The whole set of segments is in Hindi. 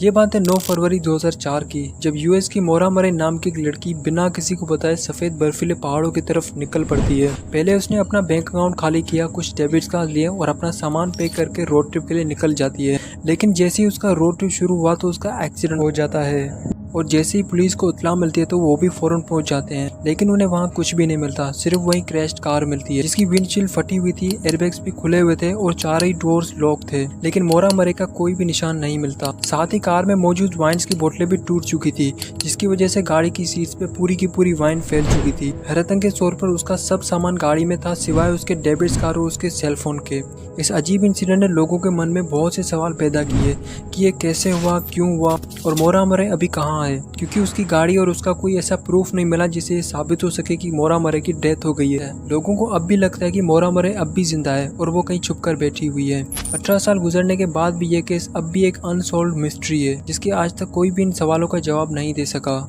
ये बात है 9 फरवरी 2004 की, जब यूएस की मोरा मरे नाम की एक लड़की बिना किसी को बताए सफेद बर्फीले पहाड़ों की तरफ निकल पड़ती है। पहले उसने अपना बैंक अकाउंट खाली किया, कुछ डेबिट कार्ड लिए और अपना सामान पे करके रोड ट्रिप के लिए निकल जाती है। लेकिन जैसे ही उसका रोड ट्रिप शुरू हुआ तो उसका एक्सीडेंट हो जाता है और जैसे ही पुलिस को इत्तला मिलती है तो वो भी फौरन पहुंच जाते हैं। लेकिन उन्हें वहां कुछ भी नहीं मिलता, सिर्फ वही क्रैश्ड कार मिलती है जिसकी विंडशील्ड फटी हुई थी, एयरबैग्स भी खुले हुए थे और चारों ही डोर्स लॉक थे। लेकिन मोरा मरे का कोई भी निशान नहीं मिलता। साथ ही कार में मौजूद वाइन्स की बोतलें भी टूट चुकी थी, जिसकी वजह से गाड़ी की सीट्स पे पूरी की पूरी वाइन फैल चुकी थी। हैरतन के तौर पर उसका सब सामान गाड़ी में था सिवाय उसके डेबिट कार्ड और उसके सेलफोन के। इस अजीब इंसिडेंट ने लोगों के मन में बहुत से सवाल पैदा किए कि ये कैसे हुआ, क्यों हुआ और मोरा मरे अभी कहाँ है, क्योंकि उसकी गाड़ी और उसका कोई ऐसा प्रूफ नहीं मिला जिससे ये साबित हो सके कि मोरा मरे की डेथ हो गई है। लोगों को अब भी लगता है कि मोरा मरे अब भी जिंदा है और वो कहीं छुपकर बैठी हुई है। 18 साल गुजरने के बाद भी ये केस अब भी एक अनसॉल्व्ड मिस्ट्री है, जिसकी आज तक कोई भी इन सवालों का जवाब नहीं दे सका।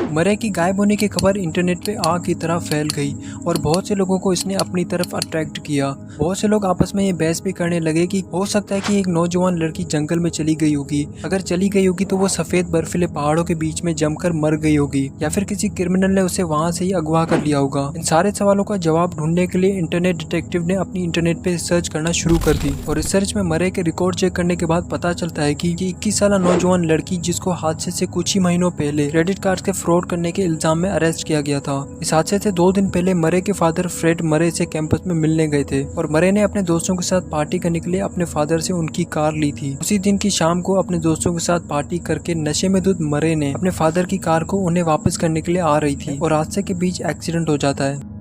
मरे की गायब होने की खबर इंटरनेट पे आग की तरह फैल गई और बहुत से लोगों को इसने अपनी तरफ अट्रैक्ट किया। बहुत से लोग आपस में ये बहस भी करने लगे कि हो सकता है कि एक नौजवान लड़की जंगल में चली गई होगी। अगर चली गई होगी तो वो सफेद बर्फीले पहाड़ों के बीच में जमकर मर गई होगी या फिर किसी क्रिमिनल ने उसे वहां से ही अगवा कर लिया होगा। इन सारे सवालों का जवाब ढूंढने के लिए इंटरनेट डिटेक्टिव ने अपनी इंटरनेट पे रिसर्च करना शुरू कर दी और रिसर्च में मरे के रिकॉर्ड चेक करने के बाद पता चलता है कि 21 साल नौजवान लड़की जिसको हादसे से कुछ ही महीनों पहले क्रेडिट कार्ड के फ्रॉड करने के इल्जाम में अरेस्ट किया गया था। इस हादसे से 2 दिन पहले मरे के फादर फ्रेड मरे से कैंपस में मिलने गए थे और मरे ने अपने दोस्तों के साथ पार्टी करने के लिए अपने फादर से उनकी कार ली थी। उसी दिन की शाम को अपने दोस्तों के साथ पार्टी करके नशे में धुत मरे ने अपने फादर की कार को उन्हें वापस करने के लिए आ रही थी और हादसे के बीच एक्सीडेंट हो जाता है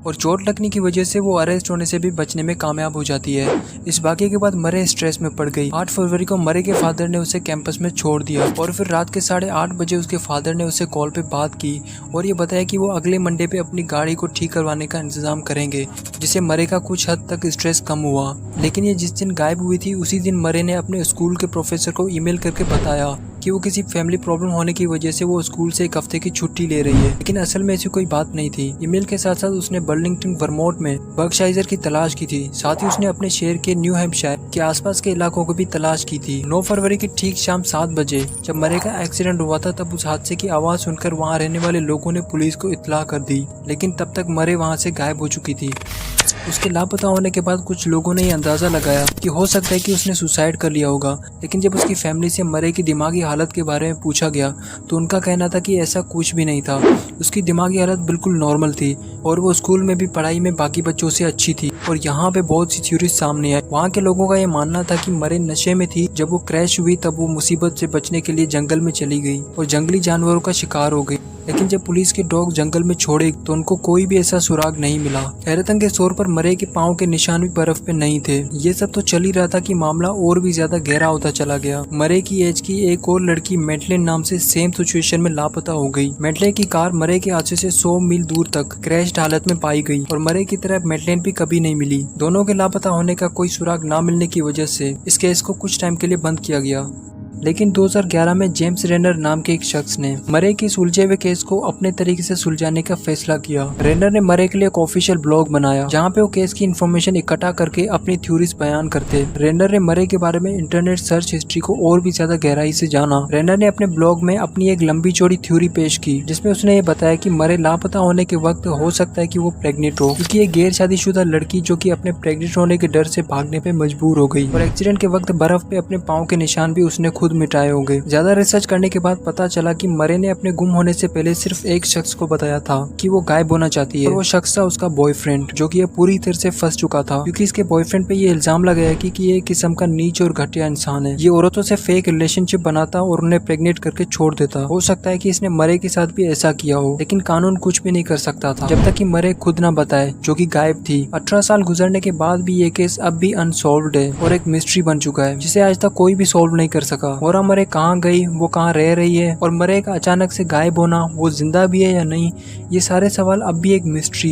और चोट लगने की वजह से वो अरेस्ट होने से भी बचने में कामयाब हो जाती है। इस वाक़ये के बाद मरे स्ट्रेस में पड़ गई। 8 फरवरी को मरे के फादर ने उसे कैंपस में छोड़ दिया और फिर रात के 8:30 बजे उसके फादर ने उसे कॉल पे बात की और ये बताया कि वो अगले मंडे पे अपनी गाड़ी को ठीक करवाने का इंतजाम करेंगे, जिससे मरे का कुछ हद तक स्ट्रेस कम हुआ। लेकिन ये जिस दिन गायब हुई थी उसी दिन मरे ने अपने स्कूल के प्रोफेसर को ईमेल करके बताया कि वो किसी फैमिली प्रॉब्लम होने की वजह से वो स्कूल से 1 हफ्ते की छुट्टी ले रही है। लेकिन असल में ऐसी कोई बात नहीं थी। ईमेल के साथ साथ उसने बर्लिंगटन वर्मोंट में बर्कशायर की तलाश की थी। साथ ही उसने अपने शहर के न्यू हैम्पशायर के आसपास के इलाकों को भी तलाश की थी। 9 फरवरी की ठीक शाम 7 बजे जब मरे का एक्सीडेंट हुआ था तब उस हादसे की आवाज सुनकर वहाँ रहने वाले लोगों ने पुलिस को इत्तला कर दी, लेकिन तब तक मरे वहाँ से गायब हो चुकी थी। उसके लापता होने के बाद कुछ लोगों ने अंदाजा लगाया कि हो सकता है कि उसने सुसाइड कर लिया होगा। लेकिन जब उसकी फैमिली से मरे की दिमागी हालत के बारे में पूछा गया तो उनका कहना था कि ऐसा कुछ भी नहीं था। उसकी दिमागी हालत बिल्कुल नॉर्मल थी और वो स्कूल में भी पढ़ाई में बाकी बच्चों से अच्छी थी। और यहाँ पे बहुत सी थ्योरीज सामने आई। वहाँ के लोगों का ये मानना था कि मरे नशे में थी। जब वो क्रैश हुई तब वो मुसीबत से बचने के लिए जंगल में चली गई और जंगली जानवरों का शिकार हो गई। लेकिन जब पुलिस के डॉग जंगल में छोड़े तो उनको कोई भी ऐसा सुराग नहीं मिला। हैरतन के तौर पर मरे के पाँव के निशान भी बर्फ पे नहीं थे। ये सब तो चल ही रहा था कि मामला और भी ज्यादा गहरा होता चला गया। मरे की एज की एक और लड़की मेडलिन नाम से सेम सिचुएशन में लापता हो गई। मेडलिन की कार मरे के हादसे से 100 मील दूर तक क्रैश्ड हालत में पाई गई और मरे की तरह मेडलिन भी कभी नहीं मिली। दोनों के लापता होने का कोई सुराग न मिलने की वजह से इस केस को कुछ टाइम के लिए बंद किया गया। लेकिन 2011 में जेम्स रेनर नाम के एक शख्स ने मरे के सुलझे हुए केस को अपने तरीके से सुलझाने का फैसला किया। रेनर ने मरे के लिए एक ऑफिशियल ब्लॉग बनाया जहां पे वो केस की इन्फॉर्मेशन इकट्ठा करके अपनी थ्योरीज बयान करते। रेनर ने मरे के बारे में इंटरनेट सर्च हिस्ट्री को और भी ज्यादा गहराई से जाना। रेनर ने अपने ब्लॉग में अपनी एक लंबी चौड़ी थ्योरी पेश की जिसमें उसने ये बताया कि मरे लापता होने के वक्त हो सकता है कि वो प्रेग्नेंट हो, क्योंकि एक गैर शादीशुदा लड़की जो कि अपने प्रेग्नेंट होने के डर से भागने पे मजबूर हो गई और एक्सीडेंट के वक्त बर्फ पे अपने पाँव के निशान भी उसने खुद मिटाए होंगे। ज्यादा रिसर्च करने के बाद पता चला कि मरे ने अपने गुम होने से पहले सिर्फ एक शख्स को बताया था कि वो गायब होना चाहती है और वो शख्स था उसका बॉयफ्रेंड, जो कि ये पूरी तरह से फंस चुका था क्योंकि इसके बॉयफ्रेंड पे ये इल्जाम लगाया कि ये एक किस्म का नीच और घटिया इंसान है। ये औरतों से फेक रिलेशनशिप बनाता और उन्हें प्रेग्नेंट करके छोड़ देता। हो सकता है कि इसने मरे के साथ भी ऐसा किया हो, लेकिन कानून कुछ भी नहीं कर सकता था जब तक कि मरे खुद ना बताए, जो कि गायब थी। 18 साल गुजरने के बाद भी ये केस अब भी अनसॉल्व्ड है और एक मिस्ट्री बन चुका है जिसे आज तक कोई भी सॉल्व नहीं कर सका। मोरा मरे कहाँ गई, वो कहाँ रह रही है और मरे का अचानक से गायब होना, वो जिंदा भी है या नहीं, ये सारे सवाल अब भी एक मिस्ट्री